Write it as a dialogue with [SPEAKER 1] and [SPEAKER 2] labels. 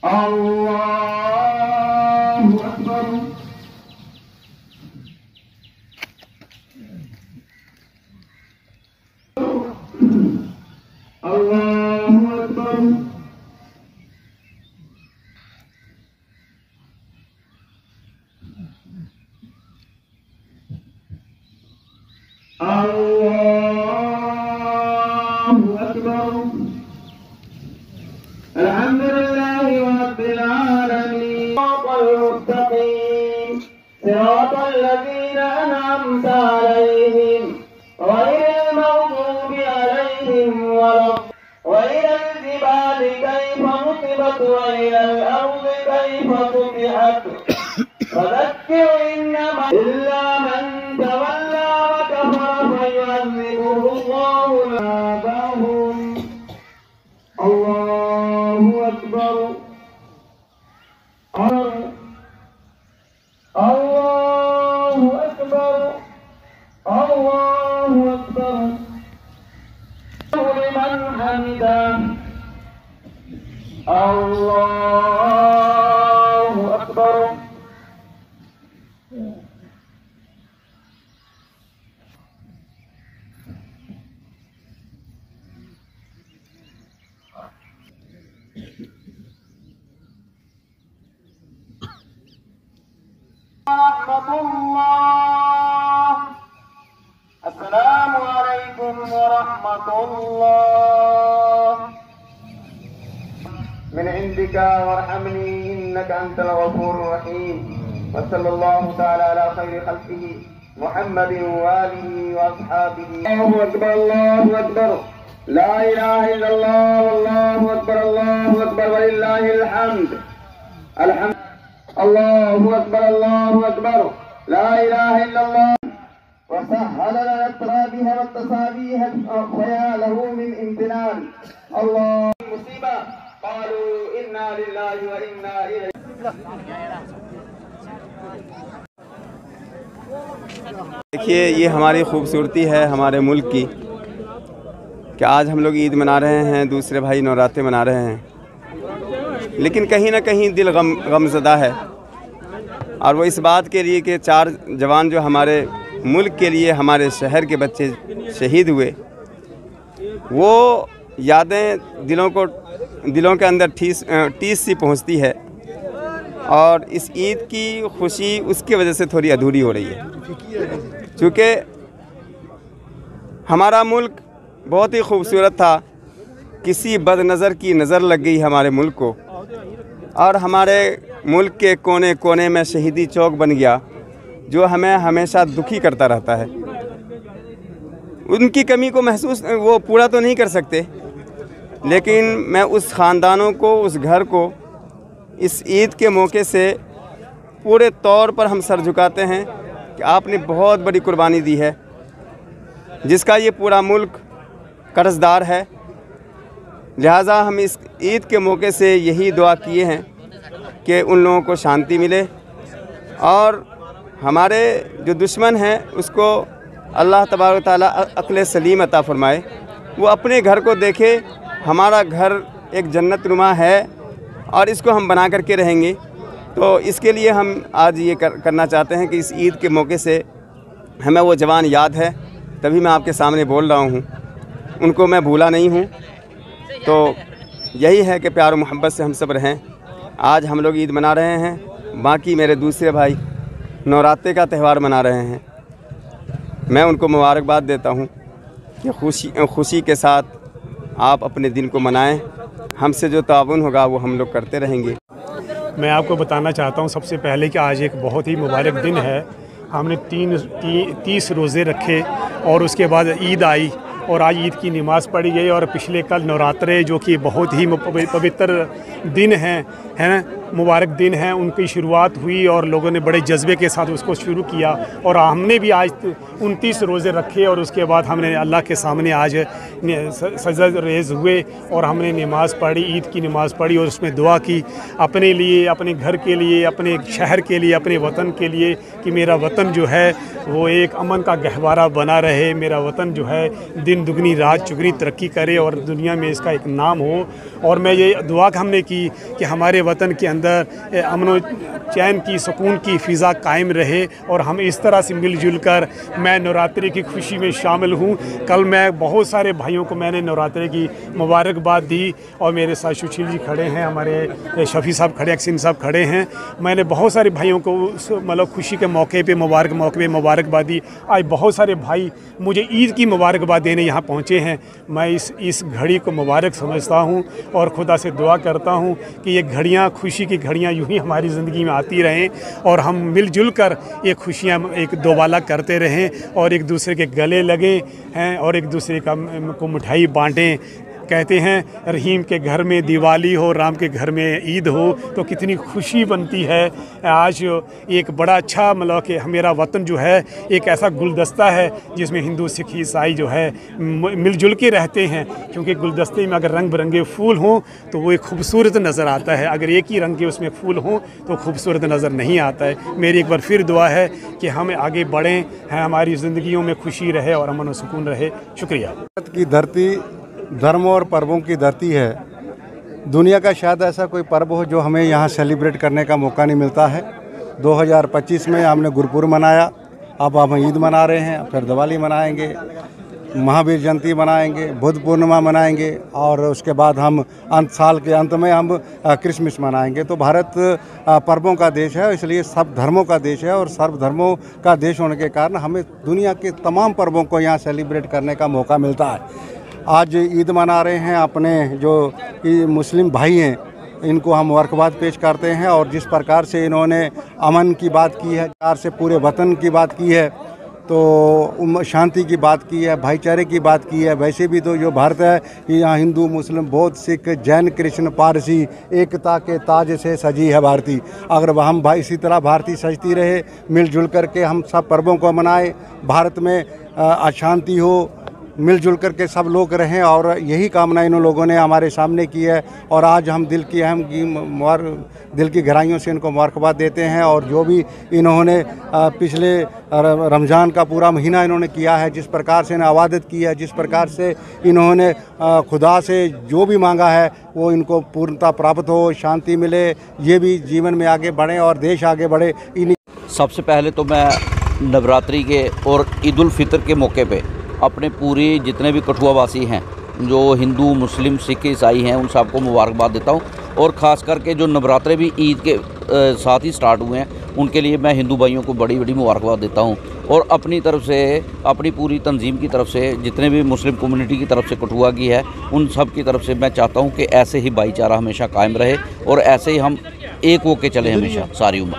[SPEAKER 1] अल्लाहु अकबर। अल्लाहु अकबर। अल्लाहु अकबर। अल्हम्दुलिल्लाहि रब्बिल आलमीन। सिरातल लज़ीना अनअमता अलैहिम गैरिल मग़्दूबि अलैहिम वइलल जिबालि कैफ़ नुसिबत वइलल अर्दि कैफ़ सुतिहत फज़क्किर इन्नमा इल्ला मन तवल्ला व कफ़र फयुअज़्ज़िबुहु अल्लाहु अज़ाबहुम। अल्लाहु अकबर। अल्लाहु अकबर। अल्लाहु अकबर। लिमन हमिदा। अल्लाहु अकबर। अस्सलामु अलैकुम व रहमतुल्लाह। मिन इंदिका वरहमनी इन्नका अंतल गफूरुर रहीम। व सल्लल्लाहु तआला अला खैरि खल्क़िही मुहम्मदिन व आलिहि व अस्हाबिही। अल्लाहु अकबर। अल्लाहु अकबर। ला इलाहा इल्लल्लाह वल्लाहु अकबर। अल्लाहु अकबर वलिल्लाहिल हम्द। अल्लाहु अकबर। अल्लाहु अकबर। ला इलाहा इल्लल्लाह। वसहल लना तराबीह व तसाबीह फया लहू मिन इम्तिनान। अल्लाह मुसीबा क़ालू इन्ना लिल्लाहि व इन्ना इलैहि।
[SPEAKER 2] देखिए, ये हमारी खूबसूरती है हमारे मुल्क की कि आज हम लोग ईद मना रहे हैं, दूसरे भाई नवरात्रे मना रहे हैं, लेकिन कहीं ना कहीं दिल गमज़दा है। और वो इस बात के लिए कि 4 जवान जो हमारे मुल्क के लिए, हमारे शहर के बच्चे शहीद हुए, वो यादें दिलों के अंदर टीस सी पहुंचती है। और इस ईद की खुशी उसकी वजह से थोड़ी अधूरी हो रही है, क्योंकि हमारा मुल्क बहुत ही खूबसूरत था। किसी बदनज़र की नज़र लग गई हमारे मुल्क को, और हमारे मुल्क के कोने कोने में शहीदी चौक बन गया, जो हमें हमेशा दुखी करता रहता है। उनकी कमी को महसूस वो पूरा तो नहीं कर सकते, लेकिन मैं उस ख़ानदानों को, उस घर को इस ईद के मौके से पूरे तौर पर हम सर झुकाते हैं कि आपने बहुत बड़ी कुर्बानी दी है, जिसका ये पूरा मुल्क कर्ज़दार है। लिहाजा हम इस ईद के मौके से यही दुआ किए हैं कि उन लोगों को शांति मिले, और हमारे जो दुश्मन हैं उसको अल्लाह तबारक ताला अक्ल सलीम अता फ़रमाए। वो अपने घर को देखे, हमारा घर एक जन्नत नुमा है और इसको हम बना करके रहेंगे। तो इसके लिए हम आज ये करना चाहते हैं कि इस ईद के मौके से हमें वो जवान याद है, तभी मैं आपके सामने बोल रहा हूँ। उनको मैं भूला नहीं हूँ। तो यही है कि प्यार और मोहब्बत से हम सब रहें। आज हम लोग ईद मना रहे हैं, बाकी मेरे दूसरे भाई नवरात्रे का त्यौहार मना रहे हैं। मैं उनको मुबारकबाद देता हूँ कि खुशी के साथ आप अपने दिन को मनाएं। हमसे जो ताउन होगा वो हम लोग करते रहेंगे।
[SPEAKER 3] मैं आपको बताना चाहता हूँ सबसे पहले कि आज एक बहुत ही मुबारक दिन है। हमने 30 रोज़े रखे और उसके बाद ईद आई और आज ईद की नमाज़ पढ़ी गई। और पिछले कल नवरात्रे जो कि बहुत ही पवित्र दिन है ना, मुबारक दिन है, उनकी शुरुआत हुई और लोगों ने बड़े जज्बे के साथ उसको शुरू किया। और हमने भी आज 29 रोज़े रखे और उसके बाद हमने अल्लाह के सामने आज सजदा रेज़ हुए और हमने नमाज़ पढ़ी, ईद की नमाज़ पढ़ी और उसमें दुआ की अपने लिए, अपने घर के लिए, अपने शहर के लिए, अपने वतन के लिए कि मेरा वतन जो है वो एक अमन का गहवारा बना रहे। मेरा वतन जो है दिन दिन दुगनी रात चुगनी तरक्की करे और दुनिया में इसका एक नाम हो। और मैं ये दुआ हमने की कि हमारे वतन के अंदर अमन चैन की सुकून की फ़िज़ा कायम रहे और हम इस तरह से मिलजुल कर, मैं नवरात्रि की खुशी में शामिल हूँ। कल मैं बहुत सारे भाइयों को मैंने नवरात्रि की मुबारकबाद दी और मेरे साथ सुशील जी खड़े हैं, हमारे शफ़ी साहब खड़े, अक्सिन साहब खड़े हैं। मैंने बहुत सारे भाइयों को मतलब खुशी के मौके पे मुबारकबाद दी। आज बहुत सारे भाई मुझे ईद की मुबारकबाद देने यहाँ पहुँचे हैं। मैं इस घड़ी को मुबारक समझता हूँ और खुदा से दुआ करता हूँ कि ये घड़ियाँ, खुशी की घड़ियाँ यूँ ही हमारी ज़िंदगी में आती रहें और हम मिलजुल कर ये खुशियाँ एक दोबाला करते रहें और एक दूसरे के गले लगें हैं और एक दूसरे को मिठाई बाँटें। कहते हैं रहीम के घर में दिवाली हो, राम के घर में ईद हो तो कितनी खुशी बनती है। आज एक बड़ा अच्छा मतलब कि मेरा वतन जो है एक ऐसा गुलदस्ता है जिसमें हिंदू, सिख, ईसाई जो है मिलजुल के रहते हैं, क्योंकि गुलदस्ते में अगर रंग बिरंगे फूल हों तो वो एक खूबसूरत नज़र आता है, अगर एक ही रंग के उसमें फूल हों तो खूबसूरत नज़र नहीं आता है। मेरी एक बार फिर दुआ है कि हम आगे बढ़ें हैं, हमारी ज़िंदगियों में खुशी रहे और अमन व सुकून रहे। शुक्रिया।
[SPEAKER 4] की धरती धर्मों और पर्वों की धरती है। दुनिया का शायद ऐसा कोई पर्व हो जो हमें यहाँ सेलिब्रेट करने का मौका नहीं मिलता है। 2025 में हमने गुरपुरब मनाया, अब हम ईद मना रहे हैं, फिर दिवाली मनाएंगे, महावीर जयंती मनाएंगे, बुद्ध पूर्णिमा मनाएंगे और उसके बाद हम साल के अंत में हम क्रिसमस मनाएंगे। तो भारत पर्वों का देश है, इसलिए सब धर्मों का देश है और सर्वधर्मों का देश होने के कारण हमें दुनिया के तमाम पर्वों को यहाँ सेलिब्रेट करने का मौका मिलता है। आज ईद मना रहे हैं, अपने जो मुस्लिम भाई हैं इनको हम मुबारकबाद पेश करते हैं और जिस प्रकार से इन्होंने अमन की बात की है, प्यार से पूरे वतन की बात की है, तो शांति की बात की है, भाईचारे की बात की है। वैसे भी तो जो भारत है यहाँ हिंदू, मुस्लिम, बौद्ध, सिख, जैन, कृष्ण, पारसी एकता के ताज से सजी है भारती। अगर हम भाई इसी तरह भारती सजती रहे, मिलजुल करके हम सब पर्वों को मनाएं, भारत में अशांति हो, मिलजुल करके सब लोग रहें और यही कामना इन लोगों ने हमारे सामने की है। और आज हम दिल की गहराइयों से इनको मुबारकबाद देते हैं। और जो भी इन्होंने पिछले रमज़ान का पूरा महीना इन्होंने किया है, जिस प्रकार से इन्हें इबादत की है, जिस प्रकार से इन्होंने खुदा से जो भी मांगा है वो इनको पूर्णता प्राप्त हो, शांति मिले, ये भी जीवन में आगे बढ़ें और देश आगे बढ़े।
[SPEAKER 5] सबसे पहले तो मैं नवरात्रि के और ईद उल फितर के मौके पे अपने पूरे जितने भी कठुआ वासी हैं, जो हिंदू, मुस्लिम, सिख, ईसाई हैं, उन सबको मुबारकबाद देता हूं। और ख़ास करके जो नवरात्रे भी ईद के साथ ही स्टार्ट हुए हैं, उनके लिए मैं हिंदू भाइयों को बड़ी बड़ी मुबारकबाद देता हूं। और अपनी तरफ से, अपनी पूरी तंजीम की तरफ से, जितने भी मुस्लिम कम्युनिटी की तरफ से कठुआ की है, उन सब की तरफ से मैं चाहता हूँ कि ऐसे ही भाईचारा हमेशा कायम रहे और ऐसे ही हम एक होके चले हमेशा सारी उम्र।